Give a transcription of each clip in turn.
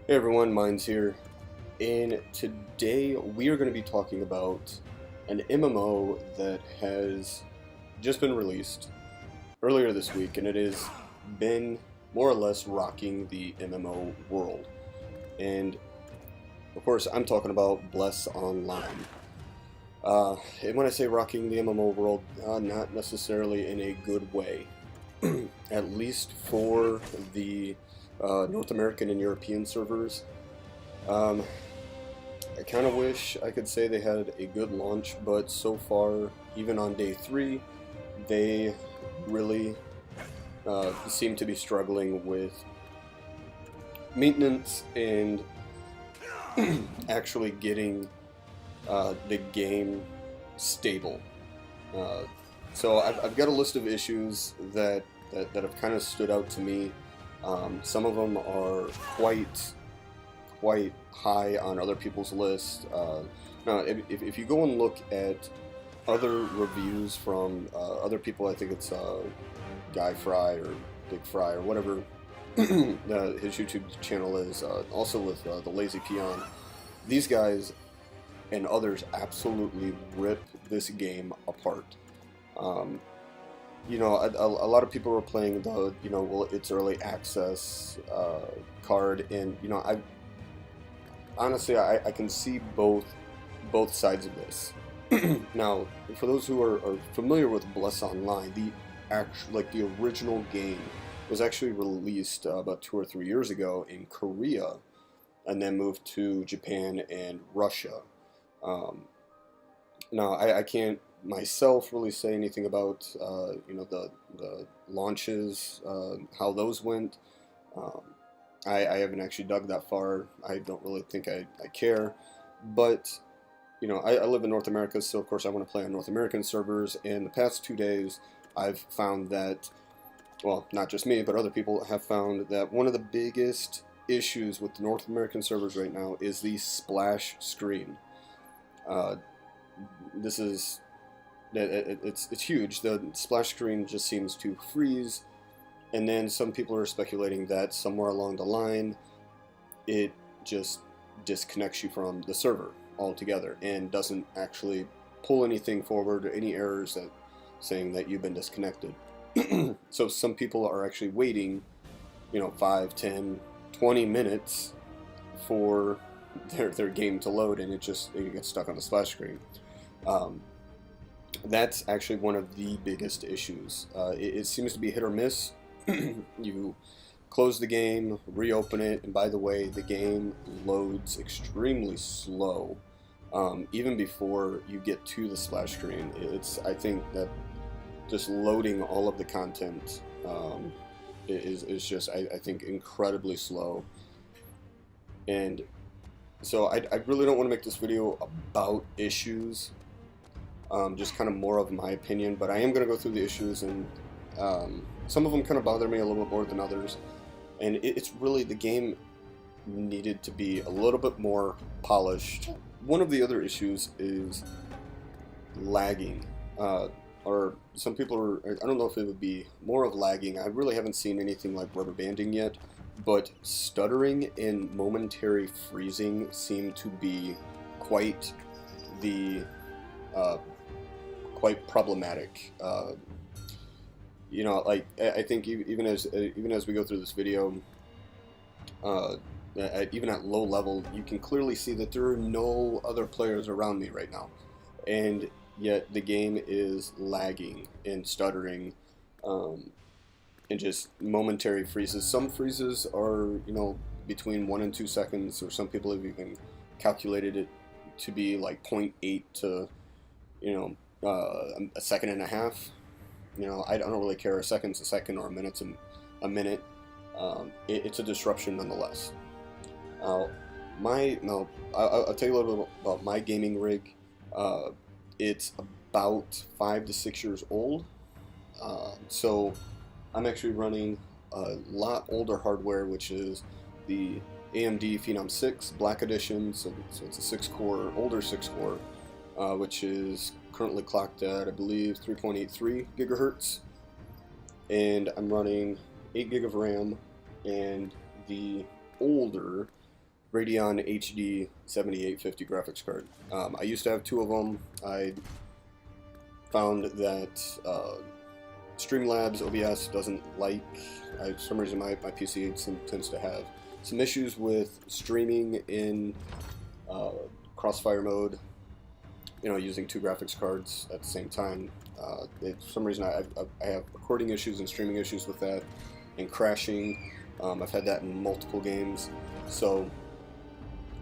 Hey everyone, Mine's here, and today we are going to be talking about an MMO that has just been released earlier this week, and it has been more or less rocking the MMO world. And of course, I'm talking about Bless Online. And when I say rocking the MMO world, not necessarily in a good way, at least for the North American and European servers. Um, I kind of wish I could say they had a good launch, but so far, even on day 3, they really seem to be struggling with maintenance and actually getting the game stable. Uh, so I've got a list of issues that have kind of stood out to me. Some of them are quite high on other people's lists. Now, if you go and look at other reviews from other people, I think it's Guy Fry or Big Fry or whatever his YouTube channel is, also with the Lazy Peon. These guys and others absolutely rip this game apart. Um, a lot of people were playing the, well, it's early access card, and honestly, I can see both sides of this. Now, for those who are familiar with Bless Online, the original game was actually released about 2 or 3 years ago in Korea, and then moved to Japan and Russia. Um, Now, I can't myself really say anything about the launches, how those went. Um, I haven't actually dug that far. I don't really think I care, but I live in North America, so of course I want to play on North American servers. And the past 2 days, I've found that, well, not just me, but other people have found that one of the biggest issues with the North American servers right now is the splash screen. Uh, this is it's huge. The splash screen just seems to freeze, and then some people are speculating that somewhere along the line, it just disconnects you from the server altogether and doesn't actually pull anything forward or any errors that saying that you've been disconnected. So some people are actually waiting, 5, 10, 20 minutes for their game to load, and it gets stuck on the splash screen. Um, that's actually one of the biggest issues. It seems to be hit or miss. You close the game, reopen it, and by the way, the game loads extremely slow. Even before you get to the splash screen, I think that just loading all of the content is just, I think, incredibly slow. And so I really don't want to make this video about issues, just kind of more of my opinion, but I am going to go through the issues, and some of them kind of bother me a little bit more than others. And it's really, the game needed to be a little bit more polished. One of the other issues is lagging, or some people are, I don't know if it would be more of lagging. I really haven't seen anything like rubber banding yet, but stuttering and momentary freezing seem to be quite the quite problematic. Like, I think even as we go through this video, even at low level, you can clearly see that there are no other players around me right now, and yet the game is lagging and stuttering, and just momentary freezes. Some freezes are, between 1 and 2 seconds, or some people have even calculated it to be like 0.8 to, a second and a half. I don't really care. A second's a second, or a minute's a minute. It's a disruption nonetheless. I'll tell you a little bit about my gaming rig. It's about 5 to 6 years old. So I'm actually running a lot older hardware, which is the AMD Phenom 6 Black Edition. So it's a 6-core, older 6-core, which is currently clocked at, I believe, 3.83 gigahertz. And I'm running 8 gig of RAM, and the older Radeon HD 7850 graphics card. I used to have two of them. I found that Streamlabs OBS doesn't like, for some reason my PC tends to have some issues with streaming in crossfire mode, you know, using two graphics cards at the same time. For some reason I have recording issues and streaming issues with that, and crashing. I've had that in multiple games, so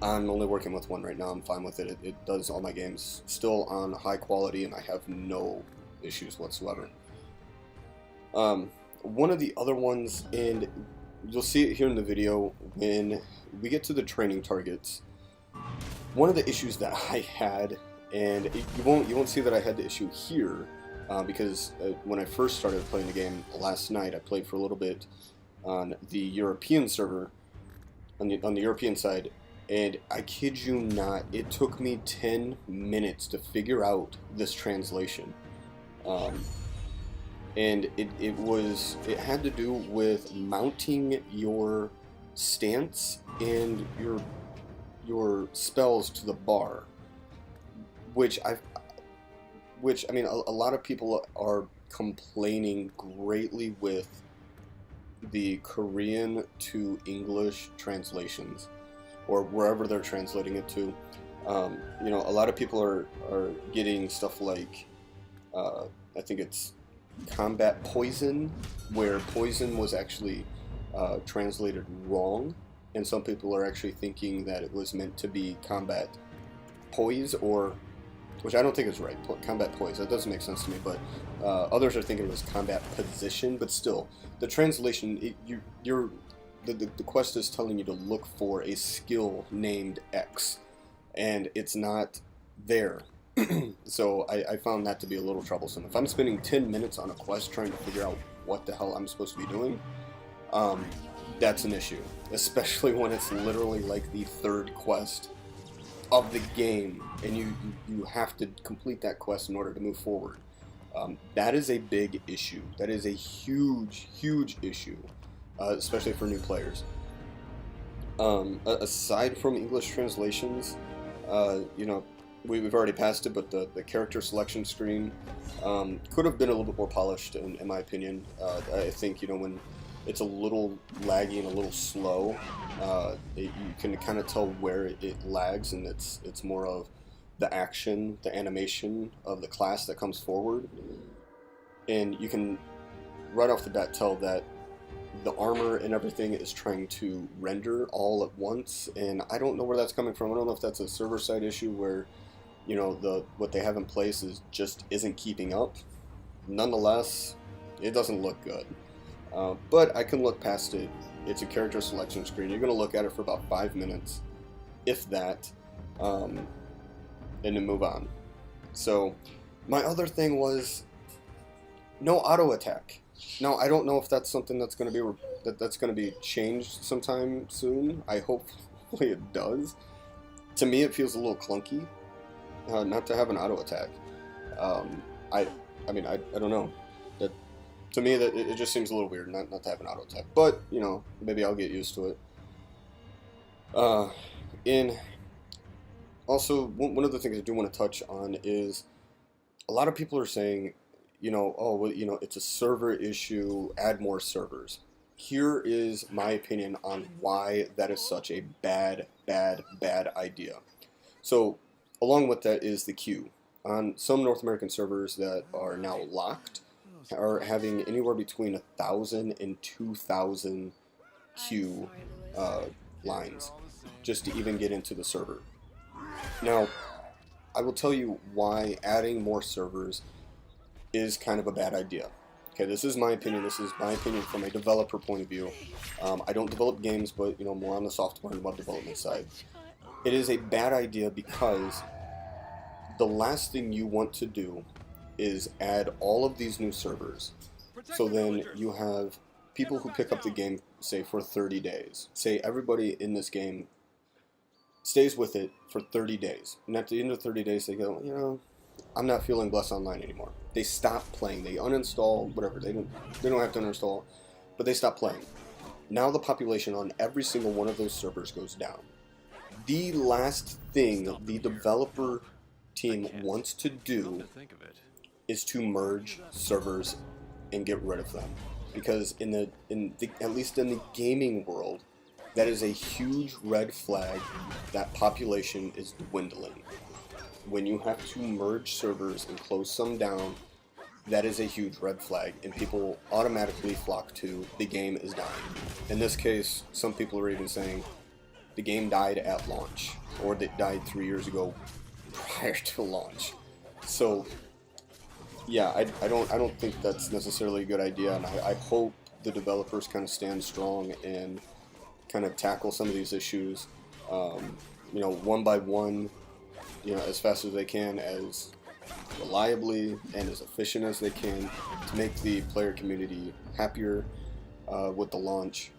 I'm only working with one right now. I'm fine with it. It does all my games still on high quality, and I have no issues whatsoever. One of the other ones, and you'll see it here in the video, when we get to the training targets, one of the issues that I had, and you won't see that I had the issue here, because when I first started playing the game last night, I played for a little bit on the European server, on the European side, and I kid you not, it took me 10 minutes to figure out this translation. And it had to do with mounting your stance and your spells to the bar, which I mean, a lot of people are complaining greatly with the Korean to English translations, or wherever they're translating it to. You know, a lot of people are getting stuff like, I think it's combat poison, where poison was actually translated wrong, and some people are actually thinking that it was meant to be combat poise, or, which I don't think is right, combat poise. That doesn't make sense to me, but others are thinking it was combat position. But still, the translation, the quest is telling you to look for a skill named X, and it's not there. So I found that to be a little troublesome. If I'm spending 10 minutes on a quest trying to figure out what the hell I'm supposed to be doing, that's an issue. Especially when it's literally like the third quest of the game, and you have to complete that quest in order to move forward. That is a big issue. That is a huge issue, especially for new players. Aside from English translations, you know, we've already passed it, but the character selection screen could have been a little bit more polished, in my opinion. I think, you know, when it's a little laggy and a little slow, you can kind of tell where it lags, and it's more of the action, the animation of the class that comes forward, and you can right off the bat tell that the armor and everything is trying to render all at once, and I don't know where that's coming from. I don't know if that's a server-side issue where, you know, what they have in place just isn't keeping up. Nonetheless, it doesn't look good. But I can look past it. It's a character selection screen. You're going to look at it for about 5 minutes, if that, and then move on. So, my other thing was no auto attack. Now, I don't know if that's something that's going to be changed sometime soon. I hopefully it does. To me, it feels a little clunky not to have an auto attack. I mean, I don't know. That, to me, that it just seems a little weird not to have an auto attack. But, you know, maybe I'll get used to it. Also, one of the things I do want to touch on is a lot of people are saying, you know, oh, well, you know, it's a server issue, add more servers. Here is my opinion on why that is such a bad idea. So, along with that is the queue. On some North American servers that are now locked, are having anywhere between 1,000 and 2,000 queue lines just to even get into the server. Now, I will tell you why adding more servers is kind of a bad idea. Okay, this is my opinion. This is my opinion from a developer point of view. I don't develop games, but, you know, more on the software and web development side. It is a bad idea because the last thing you want to do is add all of these new servers. So then you have people who pick up the game, say, for 30 days. Say everybody in this game stays with it for 30 days. And at the end of 30 days, they go, you know, I'm not feeling Bless Online anymore. They stop playing. They uninstall, whatever. They don't have to uninstall, but they stop playing. Now the population on every single one of those servers goes down. the last thing the developer team wants to do is to merge servers and get rid of them, because at least in the gaming world, that is a huge red flag that population is dwindling. When you have to merge servers and close some down, that is a huge red flag, and people automatically flock to the game is dying. In this case, some people are even saying the game died at launch, or that died 3 years ago prior to launch. So yeah, I don't think that's necessarily a good idea, and I hope the developers kind of stand strong and kind of tackle some of these issues, one by one, as fast as they can, as reliably and as efficient as they can, to make the player community happier with the launch.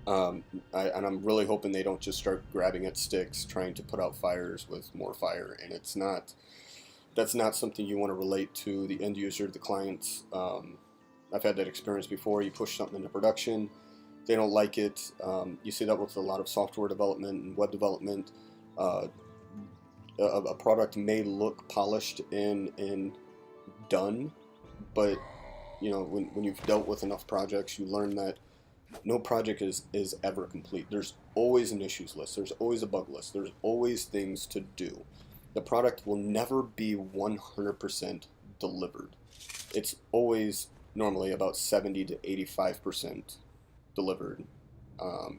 And I'm really hoping they don't just start grabbing at sticks, trying to put out fires with more fire, and that's not something you want to relate to the end user, the clients. I've had that experience before. You push something into production, they don't like it. You see that with a lot of software development and web development. A product may look polished and done, but when you've dealt with enough projects, you learn that no project is ever complete. There's always an issues list. There's always a bug list. There's always things to do. The product will never be 100% delivered. It's always normally about 70 to 85% delivered,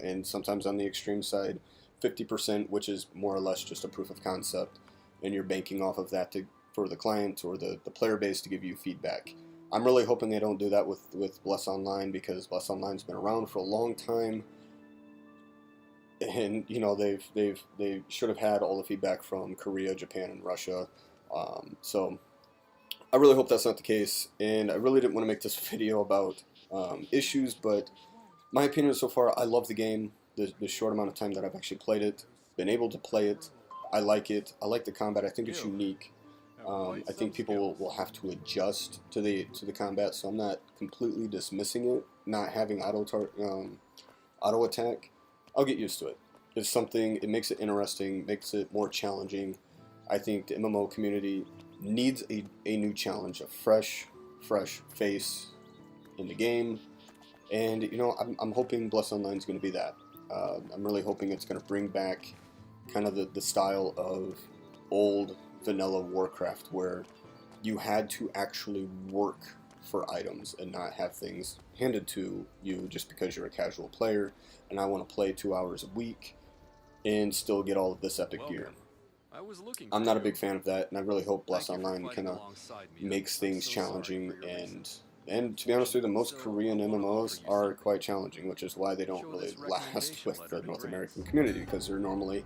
and sometimes on the extreme side, 50%, which is more or less just a proof of concept, and you're banking off of that for the client or the player base to give you feedback. I'm really hoping they don't do that with Bless Online, because Bless Online's been around for a long time, and they should have had all the feedback from Korea, Japan, and Russia. So I really hope that's not the case, and I really didn't want to make this video about issues, but my opinion so far, I love the game. The short amount of time that I've actually played it, been able to play it, I like it. I like the combat. I think it's unique. I think people will have to adjust to the combat, so I'm not completely dismissing it. Not having auto attack, I'll get used to it. It's something. It makes it interesting, makes it more challenging. I think the MMO community needs a new challenge, a fresh face in the game, and I'm hoping Bless Online is going to be that. I'm really hoping it's going to bring back kind of the style of old vanilla Warcraft, where you had to actually work for items and not have things handed to you just because you're a casual player and I want to play 2 hours a week and still get all of this epic gear. I'm not a big fan of that, and I really hope Bless Online kind of makes things challenging, and to be honest with you, most Korean MMOs are quite challenging, which is why they don't really last with the North American community, because they're normally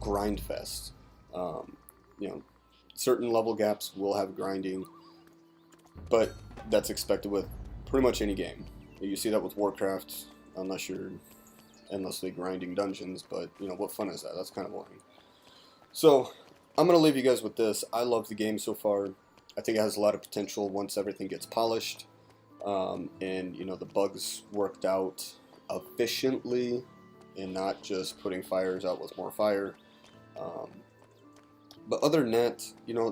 grind fest. Certain level gaps will have grinding, but that's expected with pretty much any game. You see that with Warcraft, unless you're endlessly grinding dungeons, but what fun is that? That's kind of boring. So I'm going to leave you guys with this. I love the game so far. I think it has a lot of potential once everything gets polished, and the bugs worked out efficiently and not just putting fires out with more fire. But other than that,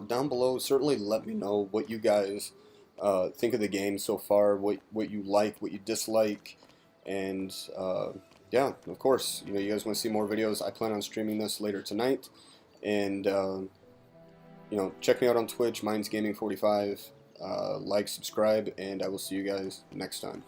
down below, certainly let me know what you guys think of the game so far, what you like, what you dislike, and yeah, of course, you guys want to see more videos. I plan on streaming this later tonight, and check me out on Twitch, Mine's Gaming 45. Like, subscribe, and I will see you guys next time.